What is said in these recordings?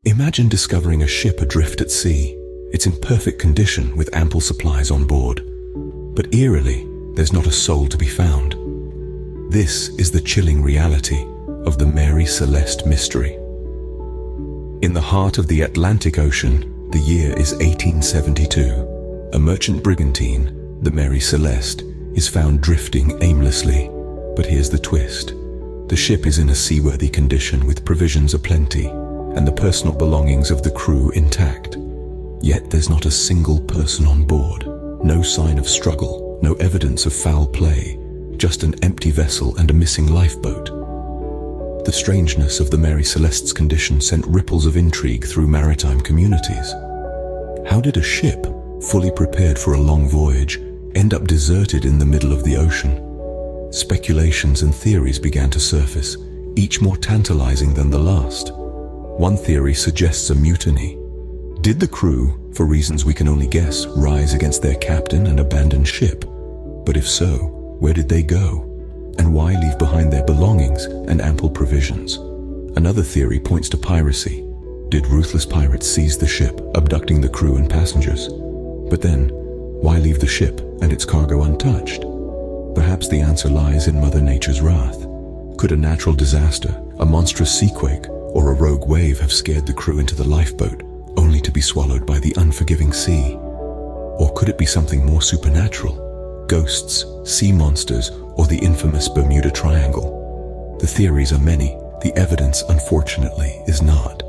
Imagine discovering a ship adrift at sea. It's in perfect condition with ample supplies on board. But eerily, there's not a soul to be found. This is the chilling reality of the Mary Celeste mystery. In the heart of the Atlantic Ocean, the year is 1872. A merchant brigantine, the Mary Celeste, is found drifting aimlessly. But here's the twist. The ship is in a seaworthy condition with provisions aplenty and the personal belongings of the crew intact. Yet there's not a single person on board. No sign of struggle, no evidence of foul play, just an empty vessel and a missing lifeboat. The strangeness of the Mary Celeste's condition sent ripples of intrigue through maritime communities. How did a ship, fully prepared for a long voyage, end up deserted in the middle of the ocean? Speculations and theories began to surface, each more tantalizing than the last. One theory suggests a mutiny. Did the crew, for reasons we can only guess, rise against their captain and abandon ship? But if so, where did they go? And why leave behind their belongings and ample provisions? Another theory points to piracy. Did ruthless pirates seize the ship, abducting the crew and passengers? But then, why leave the ship and its cargo untouched? Perhaps the answer lies in Mother Nature's wrath. Could a natural disaster, a monstrous seaquake, or a rogue wave have scared the crew into the lifeboat, only to be swallowed by the unforgiving sea? Or could it be something more supernatural? Ghosts, sea monsters, or the infamous Bermuda Triangle? The theories are many, the evidence, unfortunately, is not.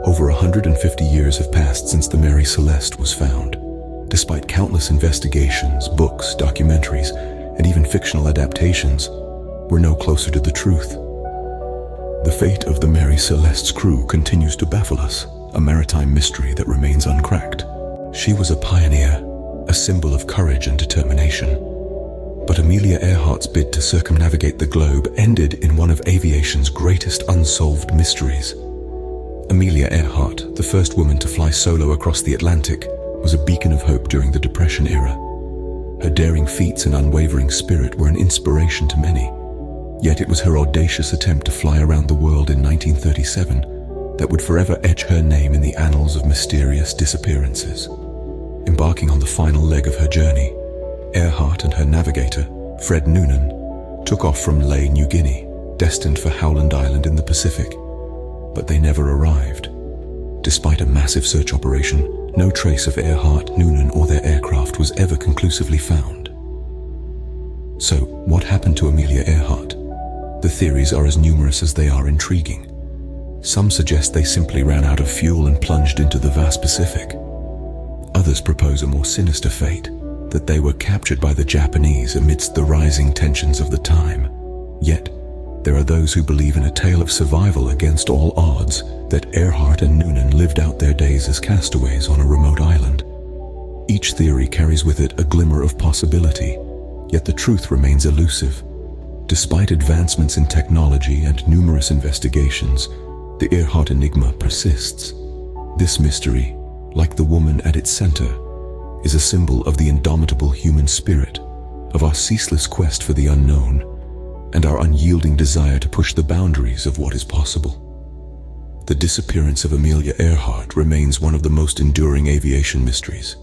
Over 150 years have passed since the Mary Celeste was found. Despite countless investigations, books, documentaries, and even fictional adaptations, we're no closer to the truth. The fate of the Mary Celeste's crew continues to baffle us, a maritime mystery that remains uncracked. She was a pioneer, a symbol of courage and determination. But Amelia Earhart's bid to circumnavigate the globe ended in one of aviation's greatest unsolved mysteries. Amelia Earhart, the first woman to fly solo across the Atlantic, was a beacon of hope during the Depression era. Her daring feats and unwavering spirit were an inspiration to many. Yet it was her audacious attempt to fly around the world in 1937 that would forever etch her name in the annals of mysterious disappearances. Embarking on the final leg of her journey, Earhart and her navigator, Fred Noonan, took off from Lae, New Guinea, destined for Howland Island in the Pacific. But they never arrived. Despite a massive search operation, no trace of Earhart, Noonan, or their aircraft was ever conclusively found. So, what happened to Amelia Earhart? The theories are as numerous as they are intriguing. Some suggest they simply ran out of fuel and plunged into the vast Pacific. Others propose a more sinister fate, that they were captured by the Japanese amidst the rising tensions of the time. Yet, there are those who believe in a tale of survival against all odds, that Earhart and Noonan lived out their days as castaways on a remote island. Each theory carries with it a glimmer of possibility, yet the truth remains elusive. Despite advancements in technology and numerous investigations, the Earhart Enigma persists. This mystery, like the woman at its center, is a symbol of the indomitable human spirit, of our ceaseless quest for the unknown, and our unyielding desire to push the boundaries of what is possible. The disappearance of Amelia Earhart remains one of the most enduring aviation mysteries,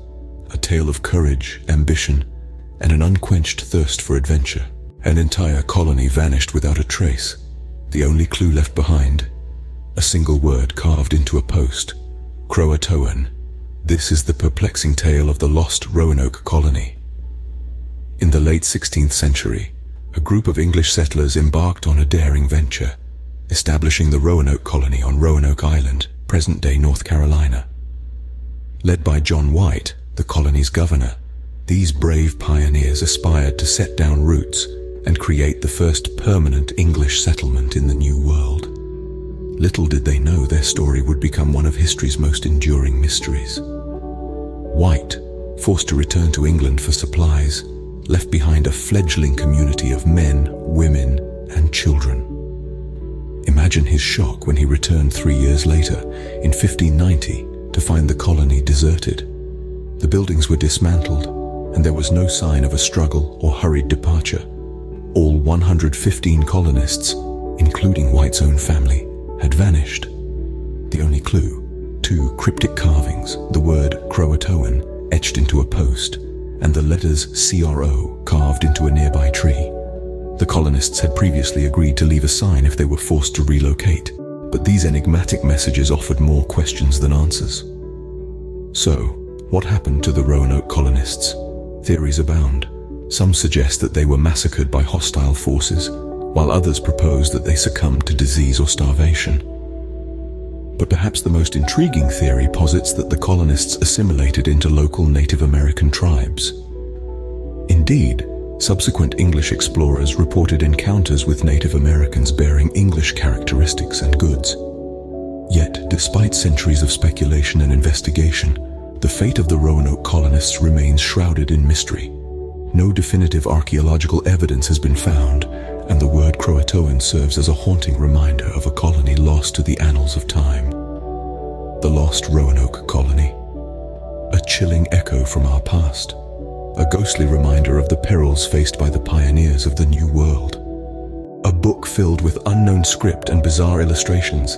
a tale of courage, ambition, and an unquenched thirst for adventure. An entire colony vanished without a trace, the only clue left behind, a single word carved into a post, Croatoan. This is the perplexing tale of the lost Roanoke colony. In the late 16th century, a group of English settlers embarked on a daring venture, establishing the Roanoke colony on Roanoke Island, present-day North Carolina. Led by John White, the colony's governor, these brave pioneers aspired to set down roots and create the first permanent English settlement in the New World. Little did they know their story would become one of history's most enduring mysteries. White, forced to return to England for supplies, left behind a fledgling community of men, women, and children. Imagine his shock when he returned 3 years later, in 1590, to find the colony deserted. The buildings were dismantled, and there was no sign of a struggle or hurried departure. All 115 colonists, including White's own family, had vanished. The only clue: two cryptic carvings, the word Croatoan etched into a post, and the letters CRO carved into a nearby tree. The colonists had previously agreed to leave a sign if they were forced to relocate, but these enigmatic messages offered more questions than answers. So, what happened to the Roanoke colonists? Theories abound. Some suggest that they were massacred by hostile forces, while others propose that they succumbed to disease or starvation. But perhaps the most intriguing theory posits that the colonists assimilated into local Native American tribes. Indeed, subsequent English explorers reported encounters with Native Americans bearing English characteristics and goods. Yet, despite centuries of speculation and investigation, the fate of the Roanoke colonists remains shrouded in mystery. No definitive archaeological evidence has been found, and the word Croatoan serves as a haunting reminder of a colony lost to the annals of time. The lost Roanoke colony. A chilling echo from our past. A ghostly reminder of the perils faced by the pioneers of the New World. A book filled with unknown script and bizarre illustrations,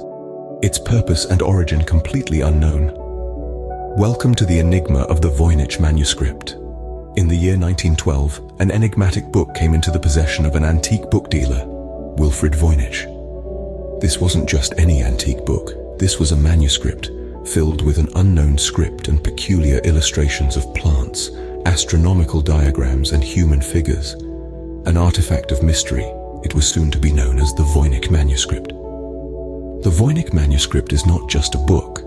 its purpose and origin completely unknown. Welcome to the enigma of the Voynich Manuscript. In the year 1912, an enigmatic book came into the possession of an antique book dealer, Wilfred Voynich. This wasn't just any antique book. This was a manuscript filled with an unknown script and peculiar illustrations of plants, astronomical diagrams, and human figures. An artifact of mystery, it was soon to be known as the Voynich Manuscript. The Voynich Manuscript is not just a book.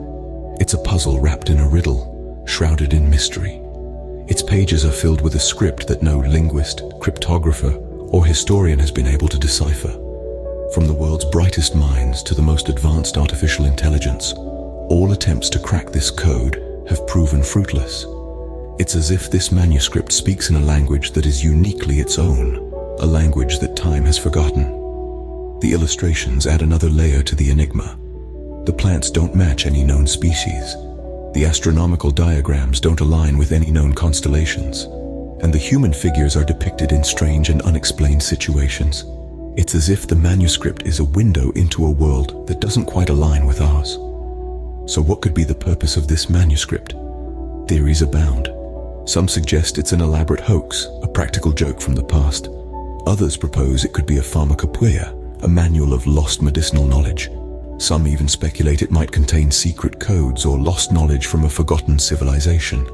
It's a puzzle wrapped in a riddle, shrouded in mystery. Its pages are filled with a script that no linguist, cryptographer, or historian has been able to decipher. From the world's brightest minds to the most advanced artificial intelligence, all attempts to crack this code have proven fruitless. It's as if this manuscript speaks in a language that is uniquely its own, a language that time has forgotten. The illustrations add another layer to the enigma. The plants don't match any known species. The astronomical diagrams don't align with any known constellations, and the human figures are depicted in strange and unexplained situations. It's as if the manuscript is a window into a world that doesn't quite align with ours. So what could be the purpose of this manuscript? Theories abound. Some suggest it's an elaborate hoax, a practical joke from the past. Others propose it could be a pharmacopoeia, a manual of lost medicinal knowledge. Some even speculate it might contain secret codes or lost knowledge from a forgotten civilization.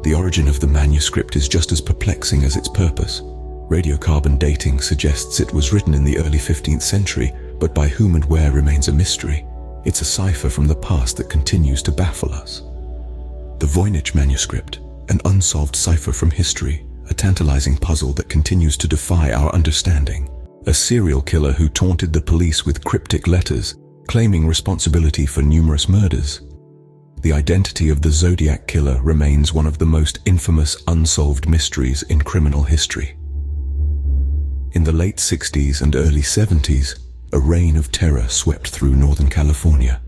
The origin of the manuscript is just as perplexing as its purpose. Radiocarbon dating suggests it was written in the early 15th century, but by whom and where remains a mystery. It's a cipher from the past that continues to baffle us. The Voynich Manuscript, an unsolved cipher from history, a tantalizing puzzle that continues to defy our understanding. A serial killer who taunted the police with cryptic letters, claiming responsibility for numerous murders. The identity of the Zodiac Killer remains one of the most infamous unsolved mysteries in criminal history. In the late 60s and early 70s, a reign of terror swept through Northern California.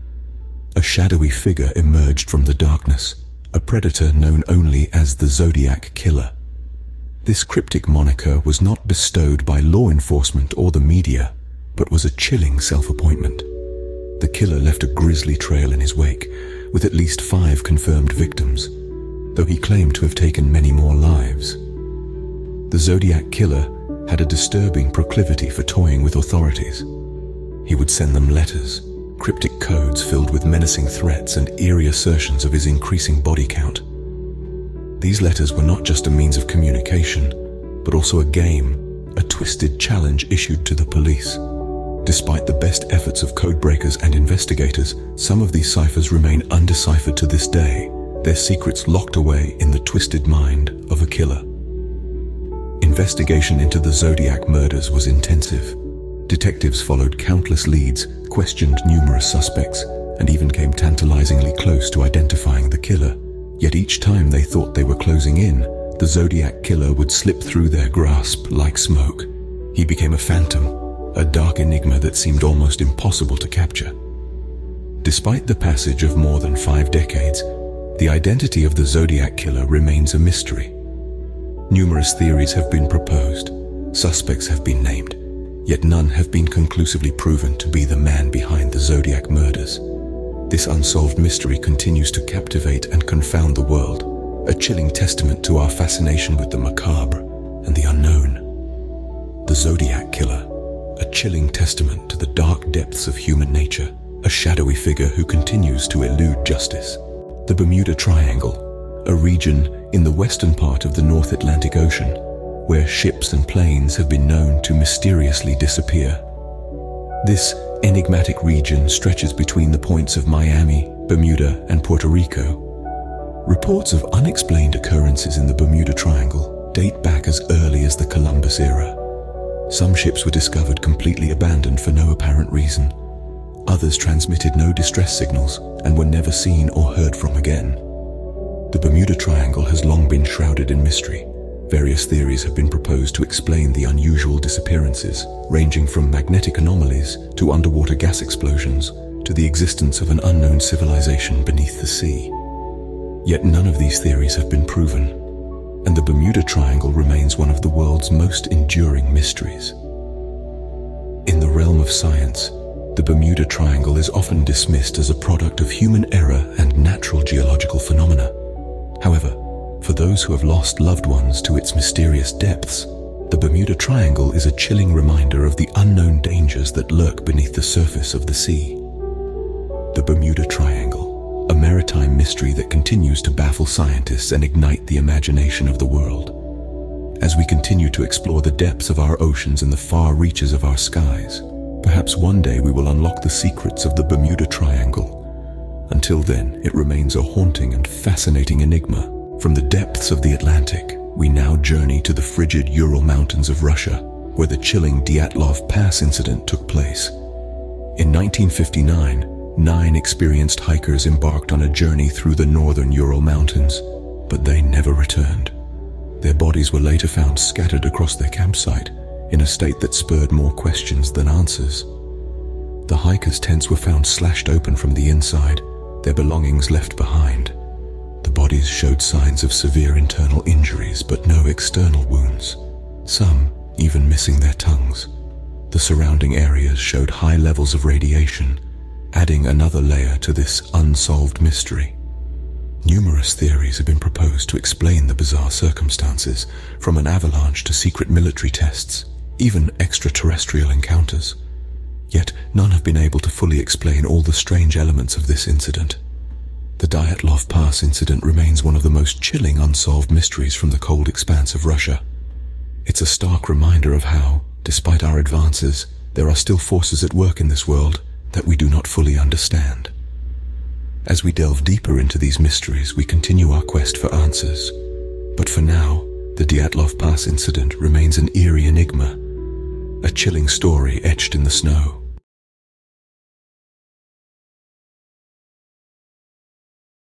A shadowy figure emerged from the darkness, a predator known only as the Zodiac Killer. This cryptic moniker was not bestowed by law enforcement or the media, but was a chilling self-appointment. The killer left a grisly trail in his wake, with at least 5 confirmed victims, though he claimed to have taken many more lives. The Zodiac Killer had a disturbing proclivity for toying with authorities. He would send them letters, cryptic codes filled with menacing threats and eerie assertions of his increasing body count. These letters were not just a means of communication, but also a game, a twisted challenge issued to the police. Despite the best efforts of codebreakers and investigators, some of these ciphers remain undeciphered to this day, their secrets locked away in the twisted mind of a killer. Investigation into the Zodiac murders was intensive. Detectives followed countless leads, questioned numerous suspects, and even came tantalizingly close to identifying the killer. Yet each time they thought they were closing in, the Zodiac Killer would slip through their grasp like smoke. He became a phantom, a dark enigma that seemed almost impossible to capture. Despite the passage of more than 5 decades, the identity of the Zodiac Killer remains a mystery. Numerous theories have been proposed, suspects have been named, yet none have been conclusively proven to be the man behind the Zodiac murders. This unsolved mystery continues to captivate and confound the world, a chilling testament to our fascination with the macabre and the unknown. The Zodiac Killer, a chilling testament to the dark depths of human nature, a shadowy figure who continues to elude justice. The Bermuda Triangle, a region in the western part of the North Atlantic Ocean, where ships and planes have been known to mysteriously disappear. This enigmatic region stretches between the points of Miami, Bermuda, and Puerto Rico. Reports of unexplained occurrences in the Bermuda Triangle date back as early as the Columbus era. Some ships were discovered completely abandoned for no apparent reason. Others transmitted no distress signals and were never seen or heard from again. The Bermuda Triangle has long been shrouded in mystery. Various theories have been proposed to explain the unusual disappearances, ranging from magnetic anomalies to underwater gas explosions to the existence of an unknown civilization beneath the sea. Yet none of these theories have been proven, and the Bermuda Triangle remains one of the world's most enduring mysteries. In the realm of science, the Bermuda Triangle is often dismissed as a product of human error and natural geological phenomena. However, for those who have lost loved ones to its mysterious depths, the Bermuda Triangle is a chilling reminder of the unknown dangers that lurk beneath the surface of the sea. The Bermuda Triangle, a maritime mystery that continues to baffle scientists and ignite the imagination of the world. As we continue to explore the depths of our oceans and the far reaches of our skies, perhaps one day we will unlock the secrets of the Bermuda Triangle. Until then, it remains a haunting and fascinating enigma. From the depths of the Atlantic, we now journey to the frigid Ural Mountains of Russia, where the chilling Dyatlov Pass incident took place. In 1959, 9 experienced hikers embarked on a journey through the northern Ural Mountains, but they never returned. Their bodies were later found scattered across their campsite, in a state that spurred more questions than answers. The hikers' tents were found slashed open from the inside, their belongings left behind. The bodies showed signs of severe internal injuries, but no external wounds, some even missing their tongues. The surrounding areas showed high levels of radiation, adding another layer to this unsolved mystery. Numerous theories have been proposed to explain the bizarre circumstances, from an avalanche to secret military tests, even extraterrestrial encounters. Yet none have been able to fully explain all the strange elements of this incident. The Dyatlov Pass incident remains one of the most chilling unsolved mysteries from the cold expanse of Russia. It's a stark reminder of how, despite our advances, there are still forces at work in this world that we do not fully understand. As we delve deeper into these mysteries, we continue our quest for answers. But for now, the Dyatlov Pass incident remains an eerie enigma, a chilling story etched in the snow.